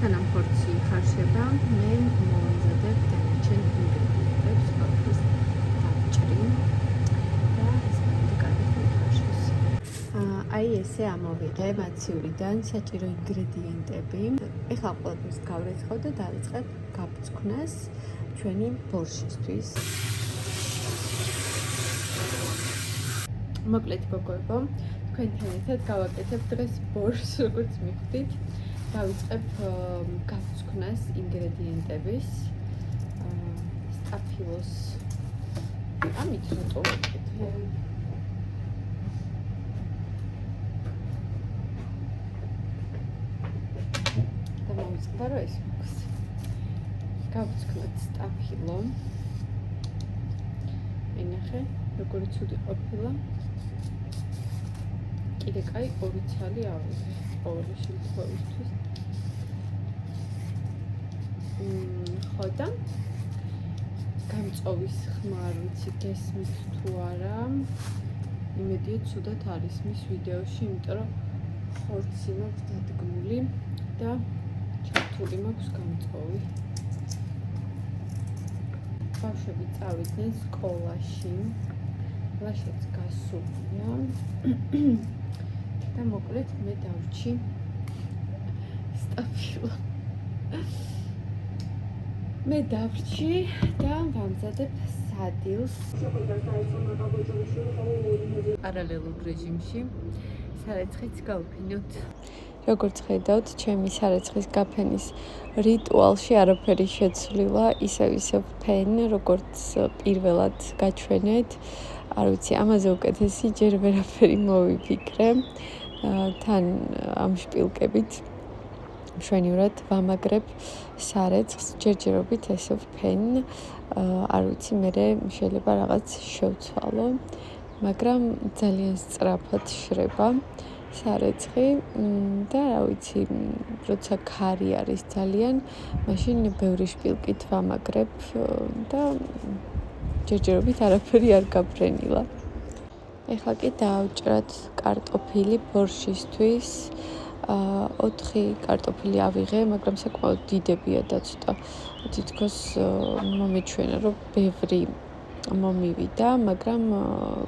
სანამ ხორცი ხარშება, მე მოვამზადებ დანარჩენ ინგრედიენტებს, ყველაფერს დავჭრი და ეს მომდე კარგად მოიხარშოს. აი ესე ამოვიღე მაცივრიდან საჭირო ინგრედიენტები. ეხლა ყველაფერს გავრეცხავ და დავიწყებ გაბწკვნას ჩვენი ბორშისთვის. მოკლედ გოგოებო, თქვენთან ერთად გავაკეთებ დღეს ბორშს, როგორც მიხვდით. დავიწყებ გაბწკვნას ინგრედიენტების. სტაფილოს ამით რატო ვაკეთებ? და მომწყდა რომ ეს მოხდეს. გავწკვნოთ სტაფილო. ენახე, როგორი ცუდი ყოფილა. კიდე კაი 2 ცალი ავიღე ყოველი შემთხვევისთვის. ხო და გამწოვის ხმა არ ვიცი გესმით თუ არა. იმედია ცუდად არის მის ვიდეოში, იმიტომ რომ ხორცი მაქვს დადგმული და ჩართული მაქვს გამწოვი. ბავშვები წავიდნენ სკოლაში. ლაშაც გასულია. და მოკლედ მე დავრჩი სტაფილო. მე დავრჩი და ვამზადებ სადილს პარალელურ რეჟიმში. სარეცხიც გავფინოთ. როგორც ხედავთ, ჩემი სარეცხის გაფენის რიტუალში არაფერი შეცვლილა, ისევ ფენ, როგორც პირველად გაჩვენეთ. არ ვიცი, ამაზე უკეთესი ჯერ ვერაფერი მოვიფიქრე. თან ამ შპილკებით მშვენივრად ვამაგრებ სარეცხს, ჯერჯერობით ესე ვფენ. არ ვიცი, მე შეიძლება რაღაც შევცვალო, მაგრამ ძალიან სწრაფად შრება სარეცხი და რა ვიცი, როცა ქარი არის ძალიან, მაშინ ბევრი შპილკით ვამაგრებ და ჯერჯერობით არაფერი არ გაფრენილა. ეხლა კი დავჭრათ კარტოფილი ბორშისთვის. 4 კარტოფილი ავიღე, მაგრამ საკმაოდ დიდებია და ცოტა თითქოს მომეჩვენა, რომ ბევრი მომივიდა, მაგრამ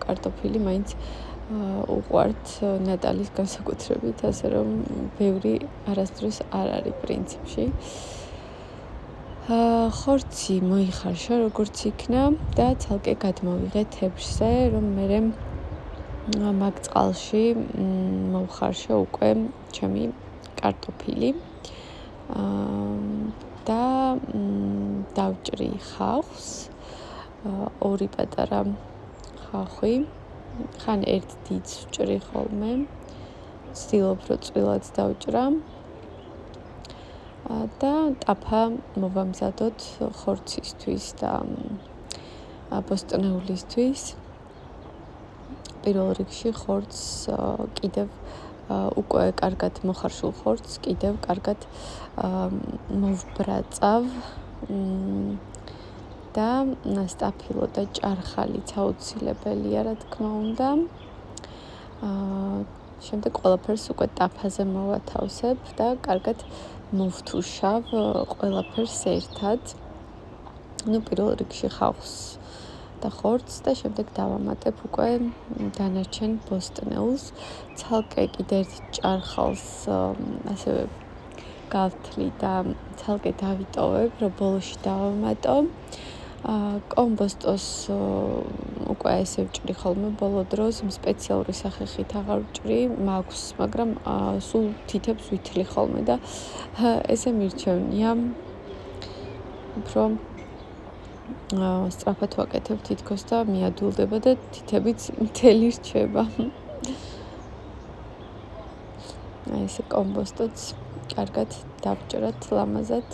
კარტოფილი მაინც უყვართ ნატალის განსაკუთრებით, ასე რომ ბევრი არასდროს არ არის პრინციპში. ხორცი მოიხარშა როგორც იქნა და ცალკე გადმოვიღე თეფშზე, რომ მე მაგ წყალში მოვხარშე უკვე ჩემი კარტოფილი. და დავჭრი ხავს, 2 პატარა ხახვი, ხან 1 დიდს ვჭრი ხოლმე. ვცდილობ რომ წვილად დავჭრა. და ტაფა მოვამზადოთ ხორცისთვის და ბოსტნეულისთვის. პირველ რიგში ხორცს კიდევ უკვე კარგად მოხარშულ ხორცს კიდევ კარგად მოვბრაწავ და სტაფილო და ჭარხალიც აუცილებელია, რა თქმა უნდა. შემდეგ ყველაფერს უკვე ტაფაზე მოვათავსებ და კარგად მოვთუშავ ყველაფერს ერთად. პირველ რიგში ხავს და ხორცს და შემდეგ დავამატებ უკვე დანარჩენ ბოსტნეულს. ცალკე კიდე ერთ ჭარხალს ასევე გავთლი და ცალკე დავიტოვებ, რომ ბოლოში დავამატო. კომბოსტოს უკვე ესე ვჭრი ხოლმე ბოლო დროს, სპეციალური სახეხით აღარ ვჭრი, მაქვს, მაგრამ სულ თითებს ვითლი ხოლმე და ესე მირჩევნია. უფრო სწრაფად ვაკეთებ თითქოს და მიადვილდება და თითებიც მთელი რჩება. ესე კომბოსტოც კარგად დავჭრათ ლამაზად.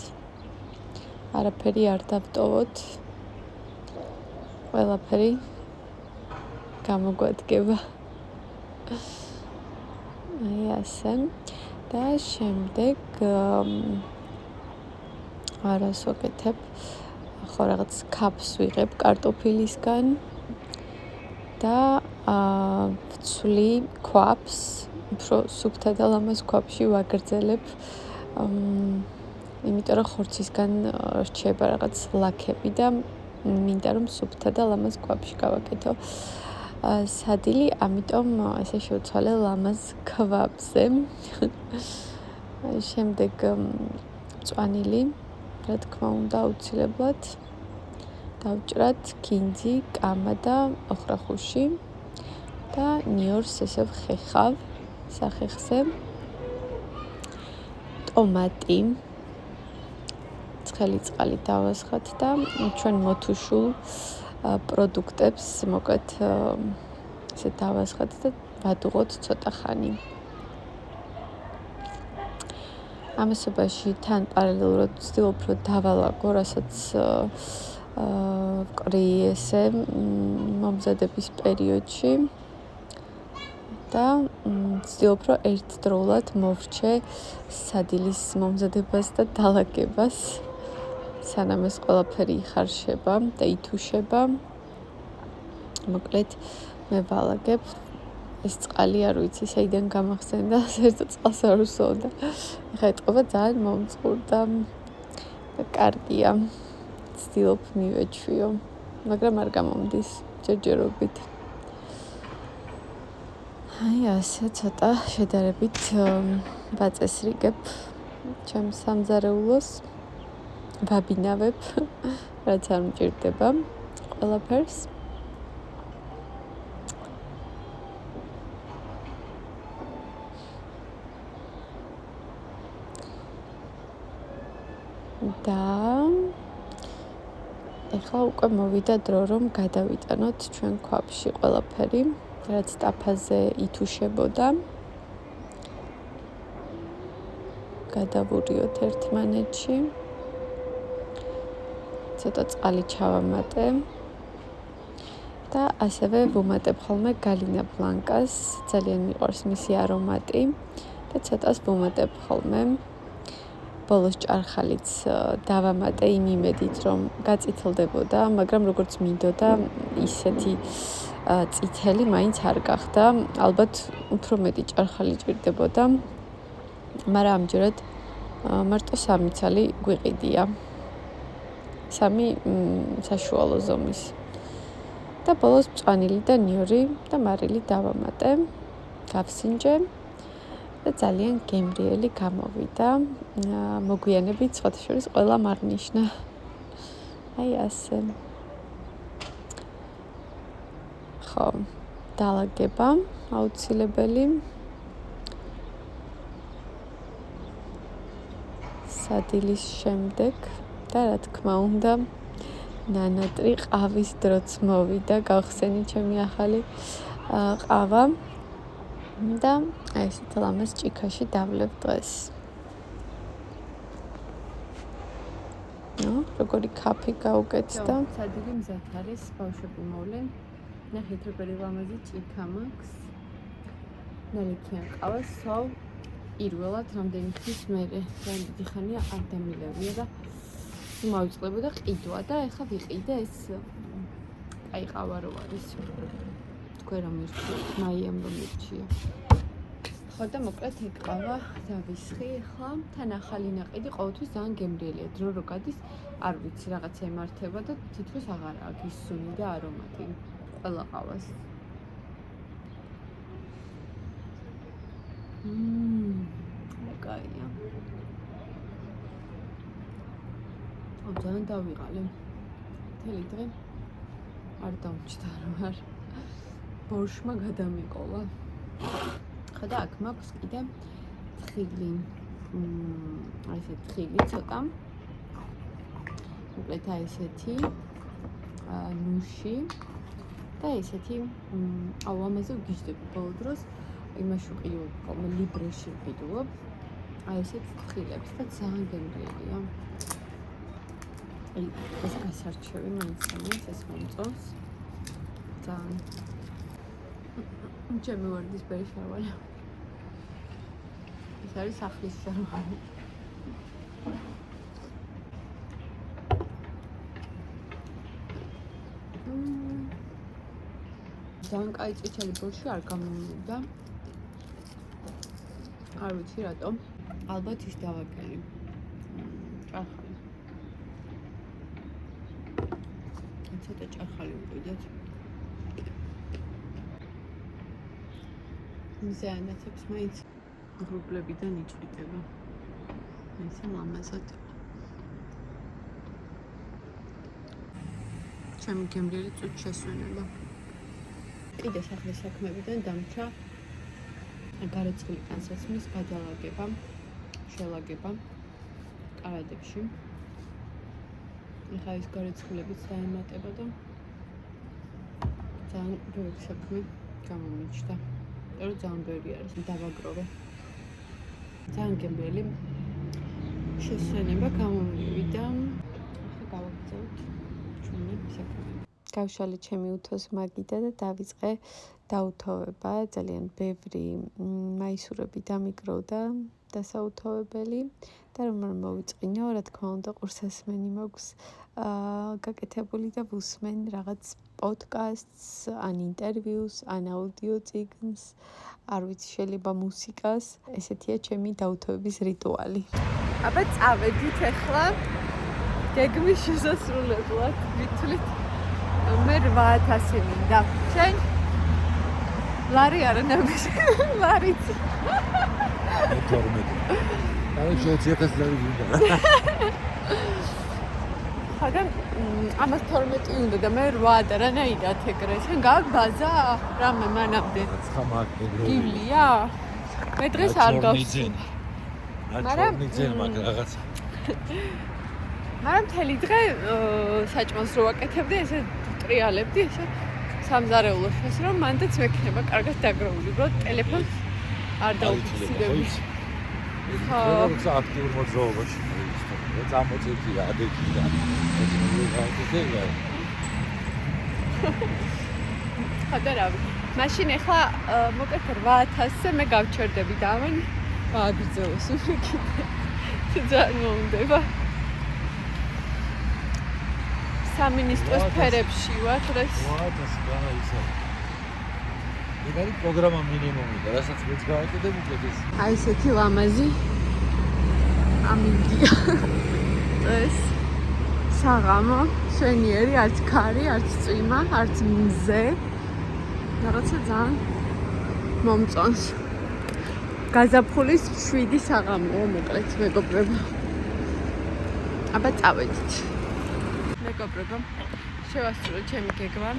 არაფერი არ დავტოვოთ. ყველაფერი გამოგვადგება. აი ასე. და შემდეგ არას ვაკეთებ. ხო რაღაც კაფს ვიღებ კარტოფილისგან და ვცვლი ქვაფს, უფრო სუფთა და ლამაზ ქვაფში ვაგრძელებ იმიტომ რომ ხორცისგან რჩება რაღაც ლაქები და მინდა რომ სუფთა და ლამაზ კვაფში გავაკეთო სადილი, ამიტომ ესე შევცვალე ლამაზ კვაფზე. შემდეგ მწვანილი, რა თქმა უნდა, აუცილებლად დავჭრათ კინძი, კამა და ოხრახუში და ნიორს ესე ვხეხავ სახეხზე. ტომატი ცხელი წყალი დავასხათ და ჩვენ მოთუშულ პროდუქტებს მოკლედ ესე დავასხათ და ვადუღოთ ცოტა ხანი. ამასობაში თან პარალელურად ვცდილობ რომ დავალაგო, რასაც ვყრი ესე მომზადების პერიოდში და ვცდილობ რომ ერთდროულად მოვრჩე სადილის მომზადებას და დალაგებას, სანამ ეს ყველაფერი იხარშება და ითუშება. მოკლედ მე ვალაგებ, ეს წყალი არ ვიცი საიდან გამახსენდა, საერთოდ წყალს არ უსვამდა. ეხლა ეტყობა ძალიან მომწყურდა და კარგია. ვცდილობ მივეჩვიო, მაგრამ არ გამომდის ჯერჯერობით. აი ასე ცოტა შედარებით ვაწესრიგებ ჩემს სამზარეულოს, ვაბინავებ, რაც არ მჭირდება ყველაფერს. და ეხლა უკვე მოვიდა დრო რომ გადავიტანოთ ჩვენ ქვაფში ყველაფერი, რაც ტაფაზე ითუშებოდა. გადავურიოთ ერთმანეთში. ცოტა წყალი ჩავამატე და ასევე ვუმატებ ხოლმე გალინა ბლანკას, ძალიან მიყვარს მისი არომატი და ცოტას ვუმატებ ხოლმე. ბოლოს ჭარხალიც დავამატე იმ იმედით, რომ გაწითლდებოდა, მაგრამ როგორც მინდოდა, ისეთი წითელი მაინც არ გახდა. ალბათ უფრო მეტი ჭარხალი ჭირდებოდა, მაგრამ ამჯერად მარტო 3 ცალი გვიყიდია. 3 საშუალო ზომის. და ბოლოს მწვანილი და ნიორი და მარილი დავამატე, გავსინჯე. და ძალიან გემრიელი გამოვიდა. მოგვიანებით სხვათა შორის ყველამ არნიშნა. აი ასე. ხო, დალაგება აუცილებელი. სადილის შემდეგ და რა თქმა უნდა ნანატრი ყავის დროც მოვიდა, გავხსენი ჩემი ახალი ყავა. და აი ესეთ ლამაზ ჭიქაში დავლებ დღეს. როგორი კაფე გავუკეთდა. სადიდი მზად არის, ბავშვები მოვლენ. ნახეთ როგორი ლამაზი ჭიქა მაქვს. ნალექიან ყავას სვავ პირველად რამდენი თვის მერე. ძალიან დიდი ხანია არ დამილევია და მოვიწყდებოდა ყიდვა და ეხლა ვიყიდე ეს აი ყავა რო არის. თქვენ რომ მირჩიეთ, მაიამ რომ მირჩია. ხო და მოკლედ ეგ ყავა დავისხი ახლა. თან ახალი ნაყიდი ყოველთვის ძალიან გემრიელია. დრო რო გადის, არ ვიცი, რაღაცა ემართება და თითქოს აღარ აქვს სუნი და არომატი ყველა ყავას. კაია. ძალიან დავიღალე. მთელი დღე არ დავჭდა რომ არ ბორშმა გადამიყოლა. ხო და აქ მაქვს კიდე თხილი. აი ესე თხილი ცოტა. მოკლედ აი ესეთი ნუში და ესეთი აუ ამაზე ვგიჟდები ბოლო დროს. იმაში ვყიდულობ ხოლმე ლიბრეში ვყიდულობ. აი ესეთ თხილებს და ძალიან გემრიელია. ეს გასარჩევი მაინც ეს მომწონს. ძალიან ჩემი ვარდისფერი შარვალი. ეს არის სახლის შარვალი. ძალიან კაი წითელი ბორში არ გამომივიდა. არ ვიცი რატომ. ალბათ ის დავაკელი. ჭახალი. ცოტა ჭახალი უყიდეთ. მზე ანათებს მაინც ღრუბლებიდან იჭრიტება. ესე ლამაზად. ჩემი გემრიელი წუთ შესვენება. კიდე სახლის საქმეებიდან დამჭა გარეცხილი განსაცმლის გადალაგება, შელაგება კარადებში. ეხლა ის გარეცხილებიც დაემატება და ძალიან ბევრი საქმე გამომიჩნდა. რომ ძალიან ბევრი არის დავაგროვე. ძალიან გემრიელი შესვენება გამომივიდა. ახლა გავაგრძელებთ ჩვენი საქმე. გავშალე ჩემი უთოს მაგიდა და დავიწყე დაუთოვება. ძალიან ბევრი მაისურები დამიკროვდა დასაუთოვებელი და რომ მოვიწყინო, რა თქმა უნდა, ყურსასმენი მაქვს გაკეთებული და ვუსმენ რაღაც პოდკასტს, ან ინტერვიუს, ან აუდიო წიგნს, არ ვიცი, შეიძლება მუსიკას. ესეთია ჩემი დაუთოვების რიტუალი. აბა წავედით ახლა გეგმის შესასრულებლად. ვითვლით მე 8000 მინდა. შენ? ლარი არა ნების. ლარიც. 12. არა შეიძლება 1000 ლარი მინდა. ხაგან ამას 12 უნდა და მე 8 და რანაირად ეგრე. შენ გაქვს ბაზა? რამე მანამდე. გივლია? მე დღეს არ გავსი. მაგრამ მაგრამ რაღაცა. მაგრამ მთელი დღე საჭმელს რო ვაკეთებდი, ესე ტრიალებდი, ესე სამზარეულოს, რომ მანდაც მექნება კარგად დაგროვული, უბრალოდ ტელეფონს არ დაუფიქსირებდი. ხო, აქტიურ მოძრაობაში. წამოწევია ადექიდა. ხადარავი. მაშინ ახლა მოკეთ 8000-ზე მე გავჩერდები და ამან გააგრძელოს უკიდე. ძალიან მომდება. სამინისტროს სფერებში ვარ დღეს. 8000 განა ისა. ეგარი პროგრამა მინიმუმი და რასაც მეც გავაკეთებ უკეთეს. აი ესეთი ლამაზი ამინდია. ეს საღამო, შენიერი, არც ქარი, არც წვიმა, არც მზე. რაღაცა ძალიან მომწონს. გაზაფხულის 7 საღამოა, მოკლედ, მეგობრებო. აბა წავედით. მეგობრებო, შევასრულე ჩემი გეგმა.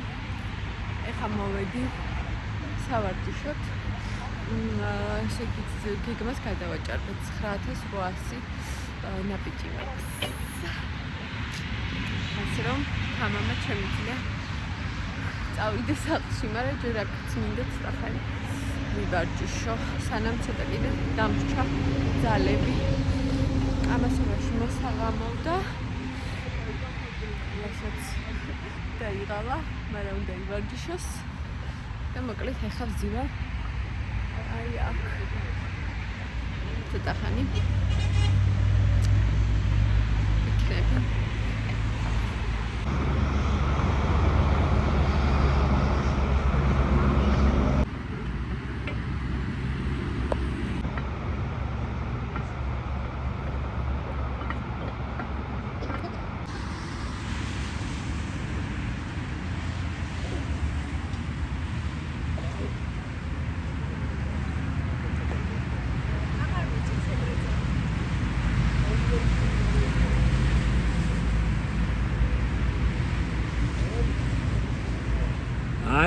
ეხლა მოვედი სავარჯიშოთ. ესე იგი გეგმას გადავაჭარბეთ 9800 ნაბიჯი მაქვს. ასე რომ თამამა შემიძლია წავიდე სახლში, მაგრამ ჯერ აქაც მინდა ცოტახანი ვივარჯიშო, სანამ ცოტა კიდე დამრჩა ძალები. ამასობაში მოსაღამოვდა. რასაც დაიღალა, მაგრამ უნდა ივარჯიშოს. და მოკლედ ახლა ვზივარ. აი აქ. ცოტახანი. იქნები.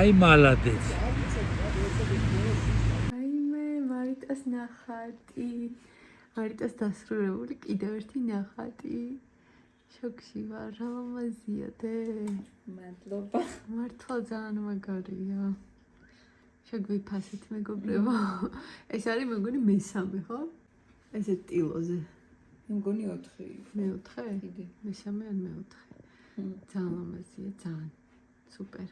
აი მალადეც. აი მე მარიტას ნახატი. მარიტას დასრულებული კიდევ ერთი ნახატი. შოქში ვარ, რა ლამაზია დე. მადლობა. მართლა ძალიან მაგარია. შეგვიფასეთ მეგობრებო. ეს არის მეგონი მესამე, ხო? ესე ტილოზე. მგონი 4. მეოთხე? კიდე. მესამე ან მეოთხე. ძალიან ლამაზია, ძალიან. სუპერ.